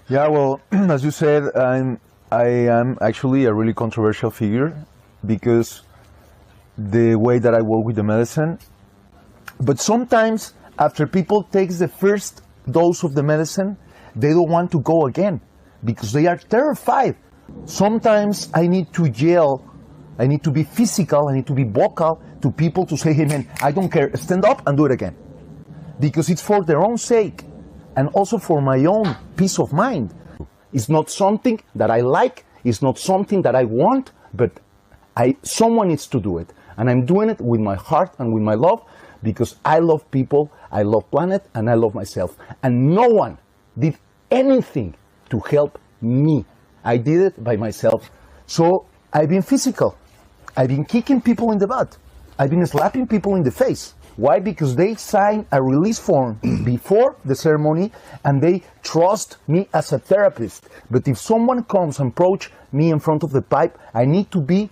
Yeah, well, as you said, I am actually a really controversial figure because the way that I work with the medicine. But sometimes after people takes the first dose of the medicine, they don't want to go again because they are terrified. Sometimes I need to yell, I need to be physical, I need to be vocal to people to say, hey man, I don't care, stand up and do it again. Because it's for their own sake and also for my own peace of mind. It's not something that I like, it's not something that I want, but someone needs to do it. And I'm doing it with my heart and with my love because I love people, I love planet, and I love myself. And no one did anything to help me. I did it by myself. So I've been physical. I've been kicking people in the butt. I've been slapping people in the face. Why? Because they sign a release form before the ceremony and they trust me as a therapist. But if someone comes and approach me in front of the pipe, I need to be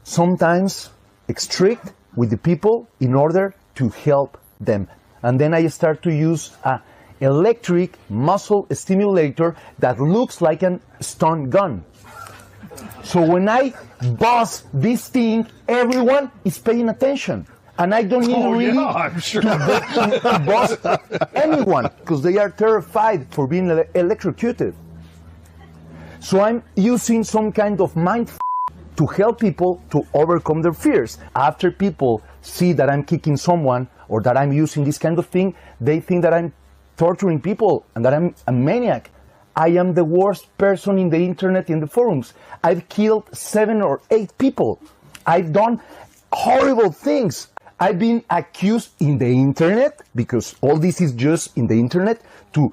sometimes strict with the people in order to help them. And then I start to use a electric muscle stimulator that looks like a stun gun. So when I buzz this thing, everyone is paying attention. And I don't need to buzz anyone because they are terrified for being electrocuted. So I'm using some kind of mind to help people to overcome their fears. After people see that I'm kicking someone or that I'm using this kind of thing, they think that I'm torturing people and that I'm a maniac. I am the worst person in the internet, in the forums. I've killed 7 or 8 people. I've done horrible things. I've been accused in the internet, because all this is just in the internet, to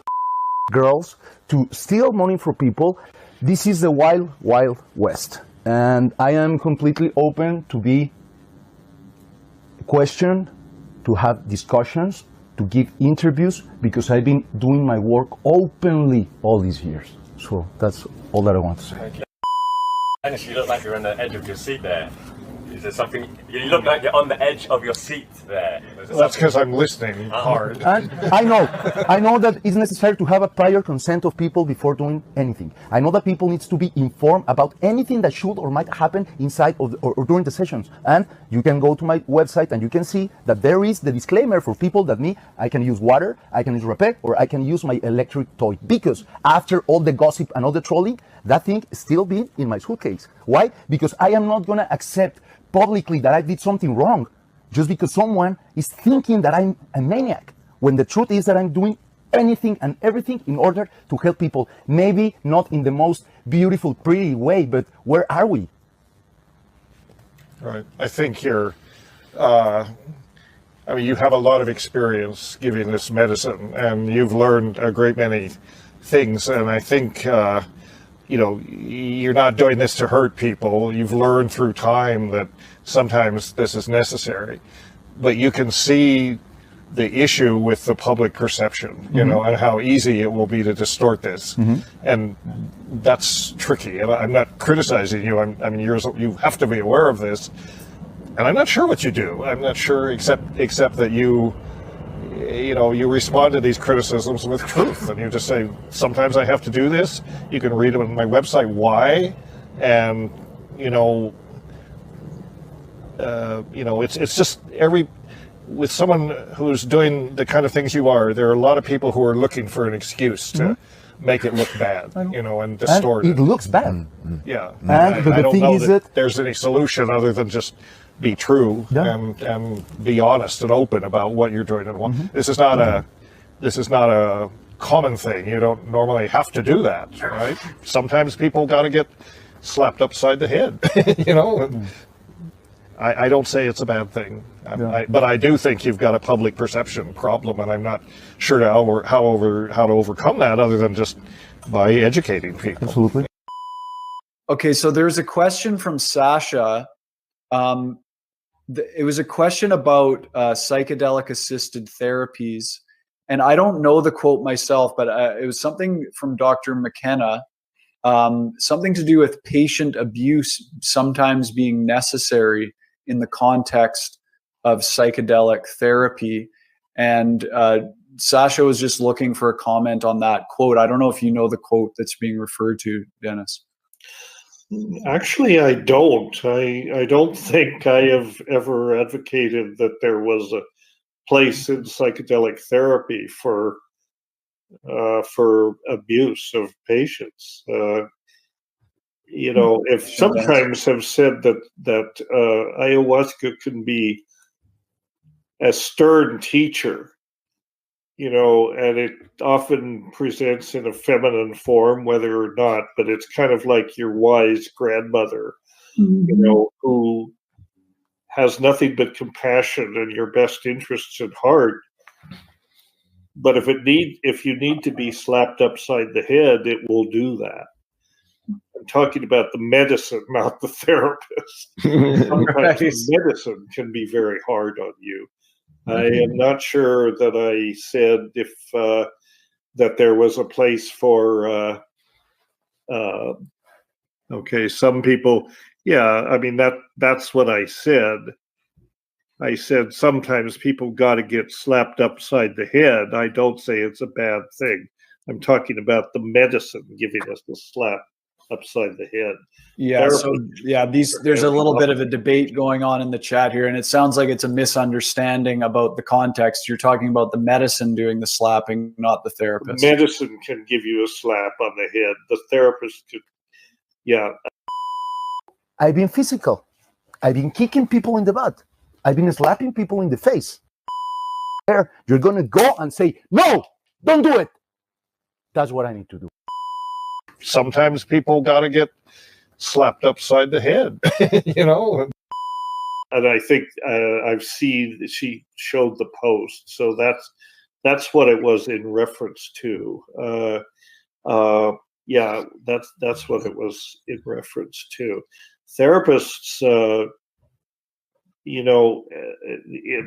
girls, to steal money from people. This is the wild, wild west. And I am completely open to be questioned, to have discussions, to give interviews, because I've been doing my work openly all these years. So that's all that I want to say. Okay. Dennis, you look like you're on the edge of your seat there. Is there something, you look like you're on the edge of your seat there. Well, that's because I'm listening hard. And I know that it's necessary to have a prior consent of people before doing anything. I know that people needs to be informed about anything that should or might happen inside of or during the sessions. And you can go to my website and you can see that there is the disclaimer for people that I can use water, I can use Rettig, or I can use my electric toy. Because after all the gossip and all the trolling, that thing is still being in my suitcase. Why? Because I am not gonna accept publicly that I did something wrong just because someone is thinking that I'm a maniac, when the truth is that I'm doing anything and everything in order to help people. Maybe not in the most beautiful, pretty way, but where are we? Right. I think you're, you have a lot of experience giving this medicine, and you've learned a great many things, and I think you're not doing this to hurt people. You've learned through time that sometimes this is necessary, but you can see the issue with the public perception, and how easy it will be to distort this. And that's tricky. And I'm not criticizing you. You have to be aware of this. And I'm not sure what you do. I'm not sure, except that you respond to these criticisms with truth, and you just say, sometimes I have to do this. You can read on my website why, and it's just with someone who's doing the kind of things you are, there are a lot of people who are looking for an excuse to make it look bad, and distort it. It looks bad. Yeah, and I don't know that there's any solution other than just be true and be honest and open about what you're doing. And this is not a common thing. You don't normally have to do that, right? Sometimes people got to get slapped upside the head, I don't say it's a bad thing, but I do think you've got a public perception problem, and I'm not sure how to overcome that other than just by educating people. Absolutely. Okay, so there's a question from Sasha. It was a question about psychedelic assisted therapies, and I don't know the quote myself, but it was something from Dr. McKenna, something to do with patient abuse sometimes being necessary in the context of psychedelic therapy. And Sasha was just looking for a comment on that quote. I don't know if you know the quote that's being referred to, Dennis. Actually, I don't. I don't think I have ever advocated that there was a place in psychedelic therapy for abuse of patients. If sometimes have said that ayahuasca can be a stern teacher, and it often presents in a feminine form, whether or not, but it's kind of like your wise grandmother, who has nothing but compassion and your best interests at heart. But if you need to be slapped upside the head, it will do that. I'm talking about the medicine, not the therapist. Sometimes the medicine can be very hard on you. I am not sure that I said that there was a place for some people. Yeah, I mean that's what I said. I said sometimes people got to get slapped upside the head. I don't say it's a bad thing. I'm talking about the medicine giving us the slap upside the head. Yeah. So yeah, there's a little bit of a debate going on in the chat here, and it sounds like it's a misunderstanding about the context. You're talking about the medicine doing the slapping, not the therapist. Medicine can give you a slap on the head. The therapist could, yeah. I've been physical. I've been kicking people in the butt. I've been slapping people in the face. You're going to go and say, no, don't do it. That's what I need to do. Sometimes people got to get slapped upside the head, And I think I've seen she showed the post, so that's what it was in reference to. Yeah, that's what it was in reference to. Therapists,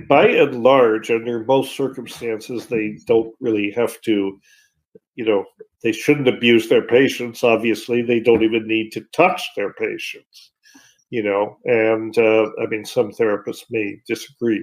by and large, under most circumstances, they don't really have to. They shouldn't abuse their patients. Obviously, they don't even need to touch their patients. And I mean, some therapists may disagree.